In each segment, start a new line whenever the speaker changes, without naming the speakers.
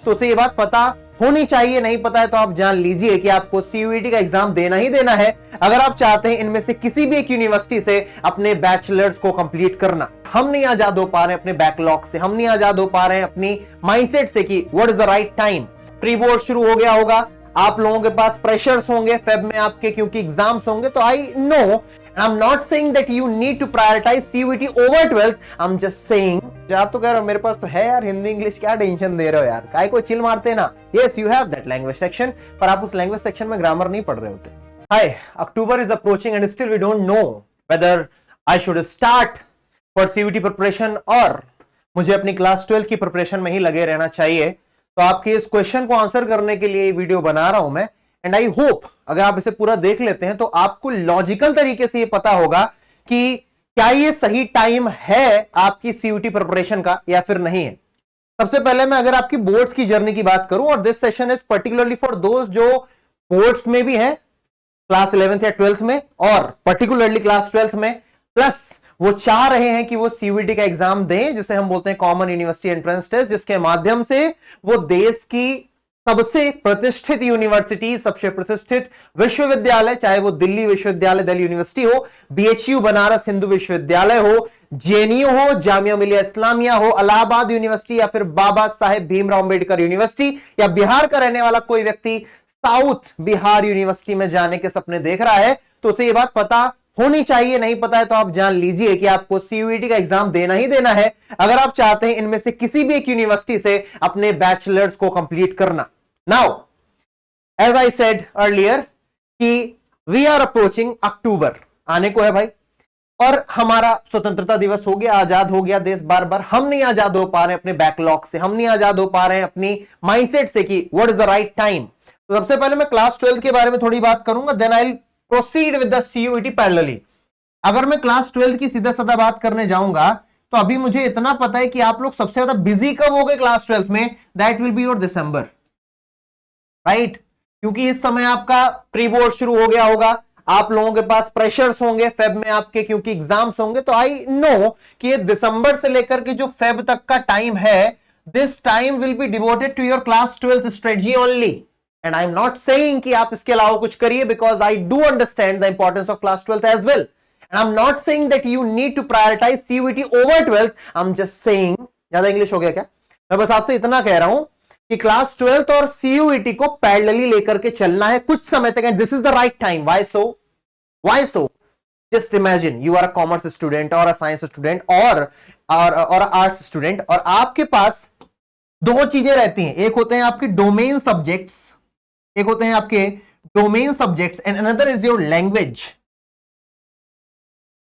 तो उसे ये बात पता होनी चाहिए। नहीं पता है तो आप जान लीजिए कि आपको सीयूईटी का एग्जाम देना ही देना है अगर आप चाहते हैं इनमें से किसी भी एक यूनिवर्सिटी से अपने बैचलर्स को कंप्लीट करना। हम नहीं आजाद हो पा रहे हैं अपने बैकलॉग से, हम नहीं आजाद हो पा रहे हैं अपनी माइंडसेट से कि what is the right time. Pre board शुरू हो गया होगा, आप लोगों के पास प्रेशर्स होंगे फेब में आपके, क्योंकि एग्जाम्स होंगे। तो I know I'm not saying that you need to prioritize CUET over 12th. I'm just saying, आप तो कह रहे हो मेरे पास तो है यार हिंदी इंग्लिश, क्या टेंशन दे रहे हो यार, काय को चिल मारते ना। Yes, you have that language section, पर आप उस लैंग्वेज सेक्शन में ग्रामर नहीं पढ़ रहे होते। Hi, October is approaching and still we don't know whether I should start for CUET preparation और मुझे अपनी क्लास 12 की प्रिपरेशन में ही लगे रहना चाहिए। तो आपके इस क्वेश्चन को आंसर करने के लिए वीडियो बना रहा हूं मैं, एंड आई होप अगर आप इसे पूरा देख लेते हैं तो आपको लॉजिकल तरीके से ये पता होगा कि क्या ये सही टाइम है आपकी सीयूटी प्रिपरेशन का या फिर नहीं है। सबसे पहले मैं अगर आपकी बोर्ड्स की जर्नी की बात करूं, और this session is particularly for दोस्त जो बोर्ड्स में भी है, क्लास 11th या 12th में, और पर्टिकुलरली क्लास 12th में, प्लस वो चाह रहे हैं कि वो सीयूटी का एग्जाम दें जिसे हम बोलते हैं कॉमन यूनिवर्सिटी एंट्रेंस टेस्ट, जिसके माध्यम से वो देश की सबसे प्रतिष्ठित यूनिवर्सिटी, सबसे प्रतिष्ठित विश्वविद्यालय, चाहे वो दिल्ली विश्वविद्यालय दिल्ली यूनिवर्सिटी हो, बीएचयू बनारस हिंदू विश्वविद्यालय हो, जेएनयू हो, जामिया मिलिया इस्लामिया हो, इलाहाबाद यूनिवर्सिटी या फिर बाबा साहेब भीमराव अंबेडकर यूनिवर्सिटी, या बिहार का रहने वाला कोई व्यक्ति साउथ बिहार यूनिवर्सिटी में जाने के सपने देख रहा है, तो उसे ये बात पता होनी चाहिए। नहीं पता है तो आप जान लीजिए कि आपको सीयूईटी का एग्जाम देना ही देना है अगर आप चाहते हैं इनमें से किसी भी एक यूनिवर्सिटी से अपने बैचलर्स को कंप्लीट करना। Now as I said earlier कि वी आर अप्रोचिंग अक्टूबर, आने को है भाई, और हमारा स्वतंत्रता दिवस हो गया, आजाद हो गया देश। बार बार हम नहीं आजाद हो पा रहे हैं अपने बैकलॉग से, हम नहीं आजाद हो पा रहे हैं अपनी माइंडसेट से कि what is the right time. तो सबसे पहले मैं क्लास 12 के बारे में थोड़ी बात करूंगा, then I proceed with the CUET parallelly. अगर मैं क्लास 12 की सीधा साधा बात करने जाऊंगा तो अभी मुझे इतना पता है कि आप लोग सबसे ज्यादा बिजी कब हो गए क्लास 12 में, that will be your December, right? क्योंकि इस समय आपका प्री बोर्ड शुरू हो गया होगा, आप लोगों के पास प्रेशर्स होंगे फेब में आपके, क्योंकि एग्जाम्स होंगे। तो आई नो कि ये दिसंबर से लेकर के जो फेब तक का टाइम है, this time will be devoted to your class 12 strategy only. And I'm not saying कि आप इसके अलावा कुछ करिए, because I do understand the importance of class 12th as well. And I'm not saying that you need to prioritize CUET over 12th. I'm just saying, ज्यादा English हो गया क्या? मैं बस आपसे इतना कह रहा हूं कि क्लास 12th और CUET को पैरेलली लेकर के चलना है कुछ समय तक, and this is the right time. Why so? Why so? Just imagine you are a commerce student or a science student or arts student, और आपके पास दो चीजें रहती हैं, एक होते हैं आपके डोमेन सब्जेक्ट्स, एक होते हैं आपके domain subjects, and another is your language,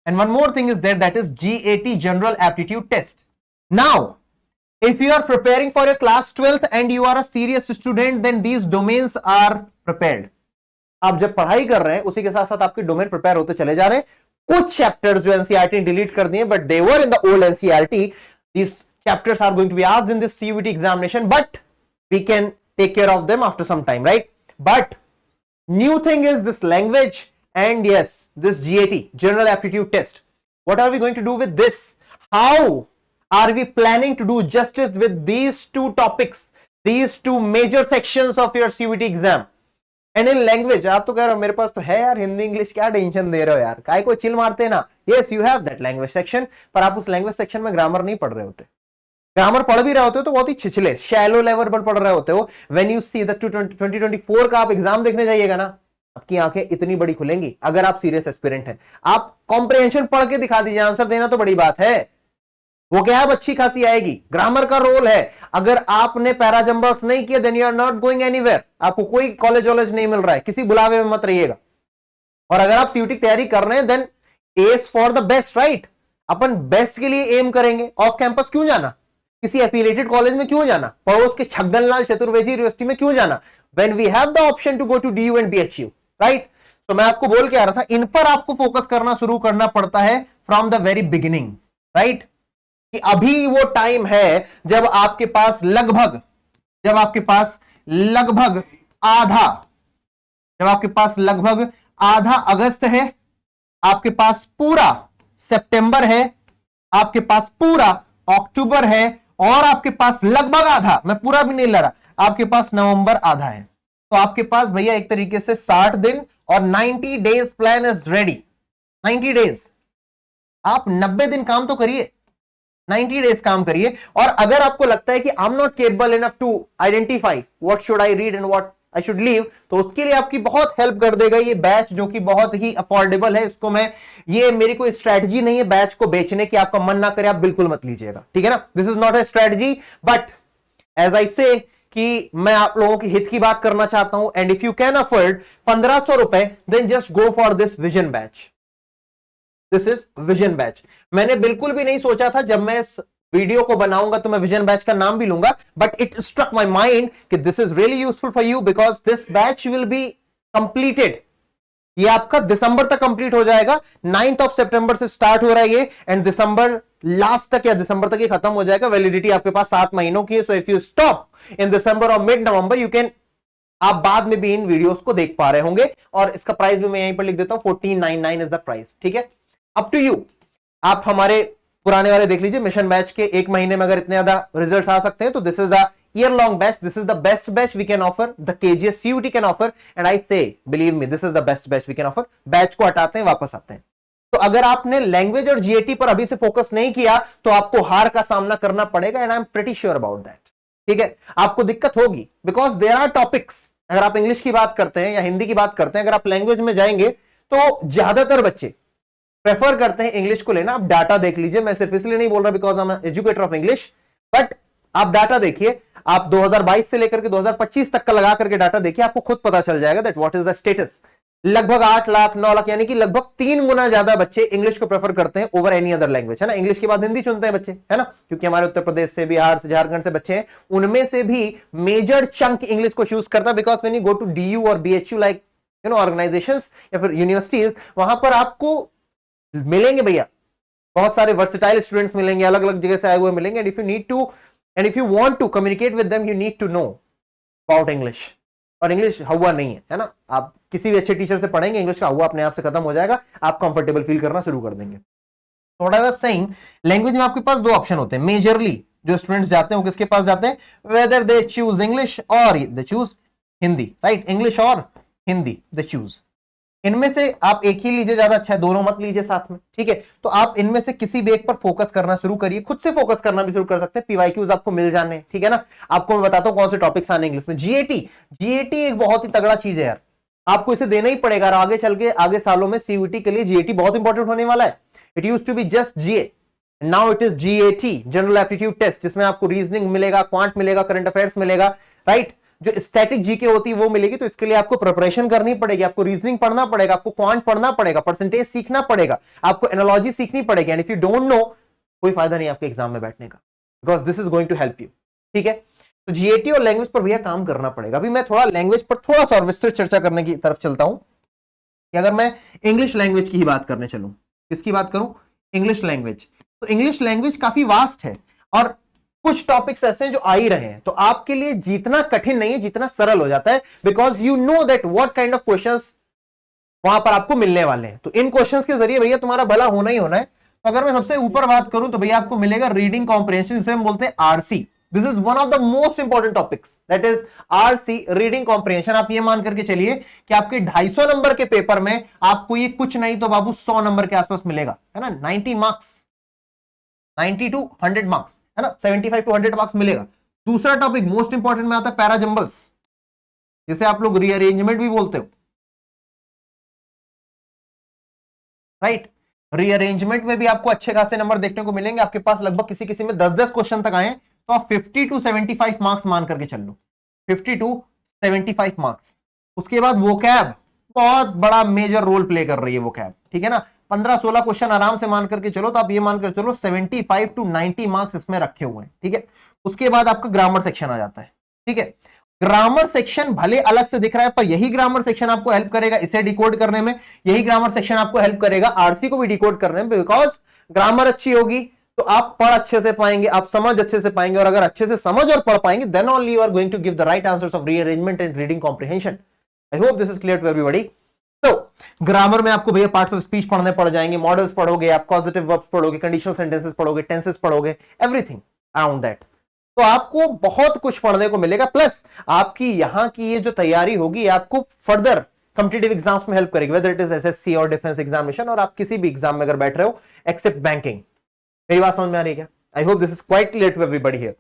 and one more thing is there, that is GAT general aptitude test. Now if you are preparing for your class 12th and you are a serious student, then these domains are prepared. आप जब पढ़ाई कर रहे हैं उसी के साथ साथ आपके डोमेन प्रिपेयर होते चले जा रहे हैं। कुछ चैप्टर्स जो एनसीईआरटी ने डिलीट कर दिए, but they were in the old NCERT, these chapters are going to be asked in this CUET examination, but we can take care of them after some time, right? But new thing is this language and yes, this GAT general aptitude test. What are we going to do with this? How are we planning to do justice with these two topics, these two major sections of your CUET exam? And in language, आप तो कह रहे हो मेरे पास तो है यार Hindi English, क्या टेंशन दे रहे हो यार, काय को चिल मारते ना। Yes, you have that language section, पर आप उस लैंग्वेज सेक्शन में ग्रामर नहीं पढ़ रहे होते। ग्रामर पढ़ भी रहे होते हो तो बहुत ही छिछले शैलो लेवल पर पढ़ रहे होते हो। व्हेन यू सी द 2024 का आप एग्जाम देखने जाइएगा ना, आपकी आंखें इतनी बड़ी खुलेंगी अगर आप सीरियस एस्पिरेंट हैं। आप कॉम्प्रिहेंशन पढ़ के दिखा दीजिए, आंसर देना तो बड़ी बात है, वो क्या अब अच्छी खासी आएगी। ग्रामर का रोल है, अगर आपने पैराजंबल्स नहीं किया then you are not going anywhere, आपको कोई कॉलेज वॉलेज नहीं मिल रहा है, किसी बुलावे में मत रहिएगा। और अगर आप सीयूटी की तैयारी कर रहे हैं then ace for the best, right? अपन बेस्ट के लिए एम करेंगे। ऑफ कैंपस क्यों जाना, किसी एफिलिएटेड कॉलेज में क्यों जाना, पड़ोस के छगनलाल चतुर्वेदी यूनिवर्सिटी में क्यों जाना, when we have the option to go to DU and BHU, right? तो मैं आपको बोल के आ रहा था, इन पर आपको फोकस करना शुरू करना पड़ता है from the very beginning, right? कि अभी वो टाइम है जब आपके पास लगभग आधा अगस्त है, आपके पास पूरा सितंबर है, आपके पास पूरा अक्टूबर है, और आपके पास लगभग आधा, मैं पूरा भी नहीं ला रहा, आपके पास नवंबर आधा है। तो आपके पास भैया एक तरीके से 60 दिन और 90 days plan is ready. 90 days, आप 90 दिन काम तो करिए, 90 डेज काम करिए। और अगर आपको लगता है कि I am not capable enough to identify what should I read and what I should leave, तो उसके लिए आपकी बहुत हेल्प कर देगा ये बैच, जो कि बहुत ही अफोर्डेबल है। इसको मैं, ये मेरी कोई स्ट्रेटजी नहीं है बैच को बेचने की, आपका मन ना करे आप बिल्कुल मत लीजिएगा, ठीक है ना। This is not a strategy, but as I say कि मैं आप लोगों की हित की बात करना चाहता हूं। And if you can afford 1500 रुपए, then just go for this vision batch. This is vision batch. मैंने बिल्कुल भी नहीं सोचा था जब मैं इस वीडियो को बनाऊंगा तो मैं विजन बैच का नाम भी लूंगा, but it struck my mind कि this is really useful for you because this batch will be completed. ये आपका दिसंबर तक कंप्लीट हो जाएगा। 9th ऑफ सितंबर से स्टार्ट हो रहा है ये, एंड दिसंबर लास्ट तक या दिसंबर तक ये खत्म हो जाएगा। वैलिडिटी आपके पास 7 महीनों की है। So if you stop in December और मिड नवंबर, यू कैन, आप बाद में भी इन वीडियोस को देख पा रहे होंगे। और इसका प्राइस भी मैं यहीं पर लिख देता हूं, 1499 इज द प्राइस, ठीक है। अप टू यू, आप हमारे पुराने वाले देख लीजिए। मिशन बैच के 1 महीने में अगर इतने ज्यादा रिजल्ट्स आ सकते हैं तो this is the year long batch, this is the best batch we can offer, the KGS CUT can offer, and I say believe me this is the best batch we can offer. Batch को हटाते हैं, वापस आते हैं। तो अगर आपने language और जीएटी पर अभी से फोकस नहीं किया तो आपको हार का सामना करना पड़ेगा, and I am pretty sure about that, ठीक है। आपको दिक्कत होगी बिकॉज देयर आर टॉपिक्स, अगर आप इंग्लिश की बात करते हैं या हिंदी की बात करते हैं, अगर आप लैंग्वेज में जाएंगे तो ज्यादातर बच्चे प्रेफर करते हैं इंग्लिश को लेना। आप डाटा देख लीजिए, मैं सिर्फ इसलिए नहीं बोल रहा because I am educator of English, but आप डाटा देखिए, आप 2022 से लेकर के 2025 तक का लगा करके डाटा देखिए, आपको खुद पता चल जाएगा that what is the status. लगभग 8 लाख 9 लाख यानी कि लगभग 3 गुना ज्यादा बच्चे इंग्लिश को प्रेफर करते हैं ओवर एनी अदर लैंग्वेज, है ना। इंग्लिश के बाद हिंदी चुनते हैं बच्चे, है ना, क्योंकि हमारे उत्तर प्रदेश से, बिहार से, झारखंड से बच्चे हैं, उनमें से भी मेजर चंक इंग्लिश को चूज करता है। Because when you go to DU और BHU like you know organisations या फिर यूनिवर्सिटीज, वहां पर आपको मिलेंगे भैया बहुत सारे वर्सेटाइल स्टूडेंट्स मिलेंगे, अलग अलग जगह से आए हुए मिलेंगे। And if you need to and if you want to communicate with them, you need to know about English. और इंग्लिश हवा नहीं है ना। आप किसी भी अच्छे टीचर से पढ़ेंगे, इंग्लिश का हवा अपने आप से खत्म हो जाएगा, आप कंफर्टेबल फील करना शुरू कर देंगे। थोड़ा सा सही लैंग्वेज में आपके पास 2 ऑप्शन होते हैं मेजरली जो स्टूडेंट्स जाते हैं, वो किसके पास जाते हैं, वेदर दे चूज इंग्लिश और they choose Hindi, right. English और हिंदी दे चूज। इनमें से आप एक ही लीजिए, ज्यादा अच्छा है, दोनों मत लीजिए साथ में, ठीक है। तो आप इनमें से किसी भी एक पर फोकस करना शुरू करिए, खुद से फोकस करना भी शुरू कर सकते हैं। पीवाईक्यूज आपको मिल जाने, ठीक है ना। आपको मैं बताता हूं कौन से टॉपिक्स आने इंग्लिश में। जीएटी एक बहुत ही तगड़ा चीज है यार, आपको इसे देना ही पड़ेगा। और आगे चल के आगे सालों में सीयूटी के लिए जीएटी बहुत इंपॉर्टेंट होने वाला है। It used to be just GA, now it is GAT, general aptitude test, जिसमें आपको रीजनिंग मिलेगा, क्वांट मिलेगा, करंट अफेयर्स मिलेगा, राइट। जो स्टैटिक जीके होती है वो मिलेगी। तो इसके लिए आपको प्रिपरेशन करनी पड़ेगी, आपको रीजनिंग पढ़ना पड़ेगा, आपको क्वांट पढ़ना पड़ेगा, परसेंटेज सीखना पड़ेगा, आपको एनालॉजी सीखनी पड़ेगी। And if you don't know, कोई फायदा नहीं आपके एग्जाम में बैठने का, because this is going to help you, ठीक है। तो जीएटी और लैंग्वेज पर भैया काम करना पड़ेगा। अभी मैं थोड़ा लैंग्वेज पर थोड़ा सा और विस्तृत चर्चा करने की तरफ चलता हूं कि अगर मैं इंग्लिश लैंग्वेज की ही बात करने चलूं, किसकी बात करूं, इंग्लिश लैंग्वेज। तो इंग्लिश लैंग्वेज काफी वास्ट है और कुछ टॉपिक्स ऐसे हैं जो आ ही रहे हैं, तो आपके लिए जितना कठिन नहीं है जितना सरल हो जाता है, because you know that what kind of questions वहां पर आपको मिलने वाले हैं। तो इन क्वेश्चंस के जरिए भैया तुम्हारा भला होना ही होना है। तो अगर मैं सबसे ऊपर बात करूं तो भैया आपको मिलेगा रीडिंग कॉम्प्रिहेंशन, जिसे हम बोलते हैं RC. This is one of the most important topics, that is RC, reading comprehension. आप ये मान करके चलिए कि आपके 250 नंबर के पेपर में आपको ये कुछ नहीं तो बाबू 100 नंबर के आसपास मिलेगा, है ना। 90 मार्क्स, 90 to 100 मार्क्स, है ना, 75 to 100 मार्क्स मिलेगा। दूसरा टॉपिक मोस्ट इंपॉर्टेंट में आता है पैराजंबल्स, जिसे आप लोग रीअरेंजमेंट भी बोलते हो, राइट। रीअरेंजमेंट में भी आपको अच्छे खासे नंबर देखने को मिलेंगे। आपके पास लगभग किसी किसी में 10-10 क्वेश्चन तक आए, तो आप 50 to 75 मार्क्स मान करके चल लो, 50 to 75 मार्क्स। उसके बाद वोकैब बहुत बड़ा मेजर रोल प्ले कर रही है वोकैब, ठीक है ना। 15-16 क्वेश्चन आराम से मान करके चलो, तो आप ये मानकर चलो 75 to 90 मार्क्स इसमें रखे हुए हैं, ठीक है। उसके बाद आपका ग्रामर सेक्शन आ जाता है, ठीक है। ग्रामर सेक्शन भले अलग से दिख रहा है, पर यही ग्रामर सेक्शन आपको हेल्प करेगा इसे डिकोड करने में, यही ग्रामर सेक्शन आपको हेल्प करेगा आरसी को भी डिकोड करने में। बिकॉज ग्रामर अच्छी होगी तो आप पढ़ अच्छे से पाएंगे, आप समझ अच्छे से पाएंगे, और अगर अच्छे से समझ और पढ़ पाएंगे, then only you are going to give the right answers of rearrangement and reading comprehension. I hope this is clear to everybody. तो ग्रामर में आपको भैया पार्ट्स ऑफ स्पीच पढ़ने पड़ जाएंगे, मॉडल्स पढ़ोगे, आप पॉजिटिव वर्ब्स पढ़ोगे, कंडीशनल सेंटेंसेस पढ़ोगे, टेंसेस पढ़ोगे, एवरीथिंग अराउंड दैट। तो आपको बहुत कुछ पढ़ने को मिलेगा, प्लस आपकी यहां की ये जो तैयारी होगी आपको फर्दर कॉम्पिटिटिव एग्जाम्स में हेल्प करेगी, वेदर इट इज एसएससी और डिफेंस एग्जामिनेशन, और आप किसी भी एग्जाम में अगर बैठ रहे हो एक्सेप्ट बैंकिंग। मेरी बात समझ में आ रही है क्या? I hope this is quite clear to everybody here.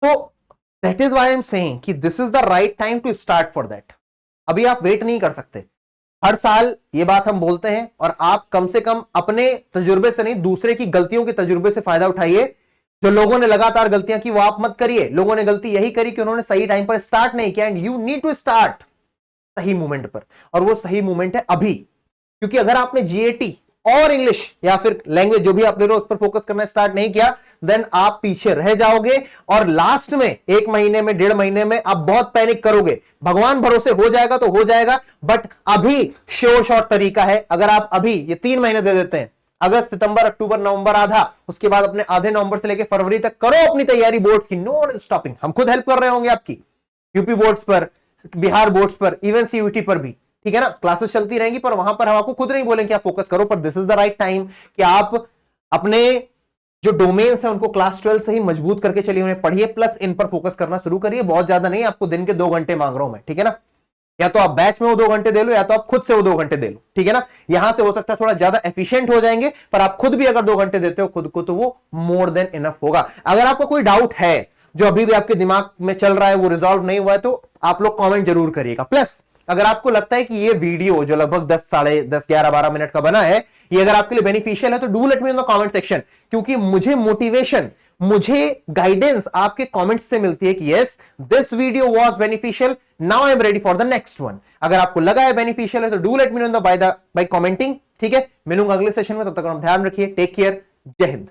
तो that is why I am saying कि this is the right time to start for that. अभी आप वेट नहीं कर सकते। हर साल ये बात हम बोलते हैं, और आप कम से कम अपने तजुर्बे से नहीं, दूसरे की गलतियों के तजुर्बे से फायदा उठाइए। जो लोगों ने लगातार गलतियां की वो आप मत करिए। लोगों ने गलती यही करी कि उन्होंने सही टाइम पर स्टार्ट नहीं किया, and you need to start सही मोमेंट पर, और वो सही मोमेंट है अभी। क्योंकि अगर आपने जीएटी और इंग्लिश या फिर लैंग्वेज जो भी आप ले रहे हो उस पर फोकस करना स्टार्ट नहीं किया, देन आप पीछे रह जाओगे, और लास्ट में 1 महीने में 1.5 महीने में आप बहुत पैनिक करोगे। भगवान भरोसे हो जाएगा तो हो जाएगा, बट अभी श्योर शॉर्ट तरीका है, अगर आप अभी ये 3 महीने दे देते हैं, अगस्त सितंबर अक्टूबर नवंबर आधा, उसके बाद अपने आधे नवंबर से लेकर फरवरी तक करो अपनी तैयारी बोर्ड की, नो स्टॉपिंग। हम खुद हेल्प कर रहे होंगे आपकी, यूपी बोर्ड्स पर, बिहार बोर्ड्स पर, इवन सीयूटी पर भी, ठीक है ना। क्लासेस चलती रहेंगी, पर वहां पर हम आपको खुद नहीं बोलेंगे कि आप फोकस करो, पर this is the right time कि आप अपने जो डोमेन्स हैं उनको क्लास 12 से ही मजबूत करके चलिए, उन्हें पढ़िए, प्लस इन पर फोकस करना शुरू करिए। बहुत ज्यादा नहीं, आपको दिन के 2 घंटे मांग रहा हूं मैं, ठीक है ना। या तो आप बैच में वो 2 घंटे दे लो, या तो आप खुद से वो 2 घंटे दे लो, ठीक है ना। यहां से हो सकता है थोड़ा ज्यादा एफिशिएंट हो जाएंगे, पर आप खुद भी अगर 2 घंटे देते हो खुद को, तो वो मोर देन इनफ होगा। अगर आपको कोई डाउट है जो अभी भी आपके दिमाग में चल रहा है, वो रिजॉल्व नहीं हुआ है, तो आप लोग कमेंट जरूर करिएगा। प्लस अगर आपको लगता है कि ये वीडियो जो लगभग 10, साढ़े 10, 11, 12 मिनट का बना है, ये अगर आपके लिए बेनिफिशियल है, तो do let me in the comment section, क्योंकि मुझे मोटिवेशन, मुझे गाइडेंस आपके कमेंट्स से मिलती है कि yes this video was beneficial, now I am ready for the next one. अगर आपको लगा है बेनिफिशियल है, तो do let me know by commenting, ठीक है। मिलूंगा अगले सेशन में, तब तक हम ध्यान रखिए, टेक केयर, जय हिंद।